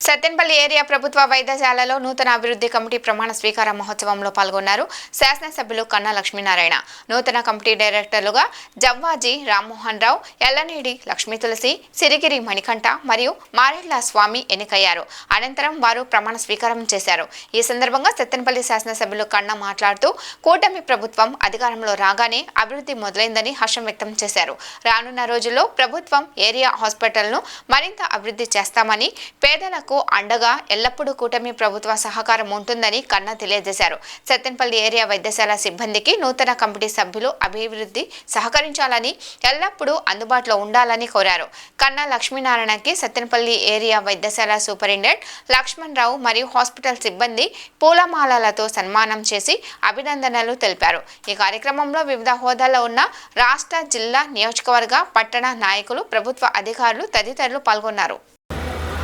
Sattenapalli area ప్రభుత్వ వైద్యశాలలో నూతన అభివృద్ధి కమిటీ ప్రమాణ స్వీకార మహోత్సవంలో పాల్గొన్నారు శాసనసభ్యులు కన్నా లక్ష్మీనారాయణ. నూతన కమిటీ డైరెక్టర్లుగా జవ్వాజీ రామ్మోహన్ రావు, ఎల్లనేడి లక్ష్మీ తులసి, సిరిగిరి మణికంఠ మరియు మారెళ్ల స్వామి ఎన్నికయ్యారు. అనంతరం వారు ప్రమాణ స్వీకారం చేశారు. ఈ సందర్భంగా సత్తెనపల్లి శాసనసభ్యులు కన్నా మాట్లాడుతూ కూటమి ప్రభుత్వం అధికారంలో రాగానే అభివృద్ధి మొదలైందని హర్షం వ్యక్తం చేశారు. రానున్న రోజుల్లో ప్రభుత్వం ఏరియా హాస్పిటల్ను మరింత అభివృద్ధి చేస్తామని, పేదలకు అండగా ఎల్లప్పుడూ కూటమి ప్రభుత్వ సహకారం ఉంటుందని కన్నా తెలియజేశారు. సత్తెనపల్లి ఏరియా వైద్యశాల సిబ్బందికి నూతన కమిటీ సభ్యులు అభివృద్ధి సహకరించాలని, ఎల్లప్పుడూ అందుబాటులో ఉండాలని కోరారు. కన్నా లక్ష్మీనారాయణకి సత్తెనపల్లి ఏరియా వైద్యశాల సూపరింటెండెంట్ లక్ష్మణ్ రావు మరియు హాస్పిటల్ సిబ్బంది పూలమాలలతో సన్మానం చేసి అభినందనలు తెలిపారు. ఈ కార్యక్రమంలో వివిధ హోదాల్లో ఉన్న రాష్ట్ర, జిల్లా, నియోజకవర్గ, పట్టణ నాయకులు, ప్రభుత్వ అధికారులు తదితరులు పాల్గొన్నారు.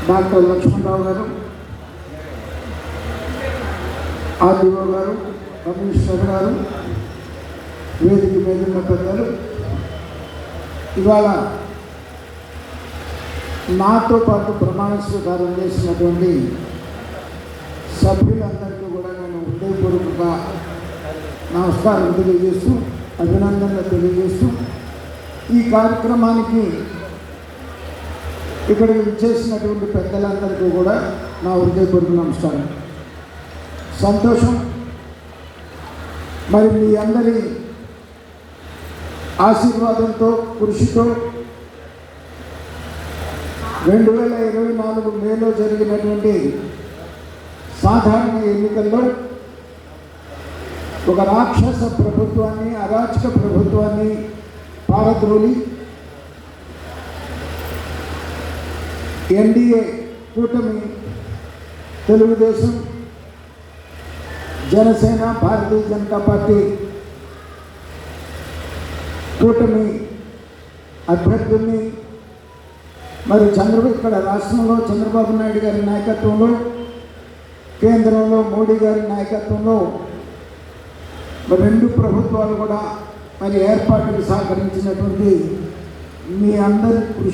డాక్టర్ లక్ష్మణరావు గారు, ఆర్డీఓ గారు, కమిషనర్ గారు, వేదిక మీద ఉన్న పెద్దలు, ఇవాళ నాతో పాటు ప్రమాణ స్వీకారం చేసినటువంటి సభ్యులందరికీ కూడా నేను హృదయపూర్వకంగా నమస్కారం తెలియజేస్తూ, అభినందనలు తెలియజేస్తూ, ఈ కార్యక్రమానికి ఇక్కడికి విచ్చేసినటువంటి పెద్దలందరికీ కూడా నా హృదయపూర్వక నమస్కారం. సంతోషం. మరి మీ అందరి ఆశీర్వాదంతో, కృషితో 2024 మేలో జరిగినటువంటి సాధారణ ఎన్నికల్లో ఒక రాక్షస ప్రభుత్వాన్ని, అరాచక ప్రభుత్వాన్ని పారద్రోలి ఎన్డీఏ కూటమి, తెలుగుదేశం, జనసేన, భారతీయ జనతా పార్టీ కూటమి అభ్యర్థుల్ని మరి ఇక్కడ రాష్ట్రంలో చంద్రబాబు నాయుడు గారి నాయకత్వంలో, కేంద్రంలో మోడీ గారి నాయకత్వంలో మరి రెండు ప్రభుత్వాలు కూడా మరి ఏర్పాటుకు సహకరించినటువంటి మీ అందరి కృషి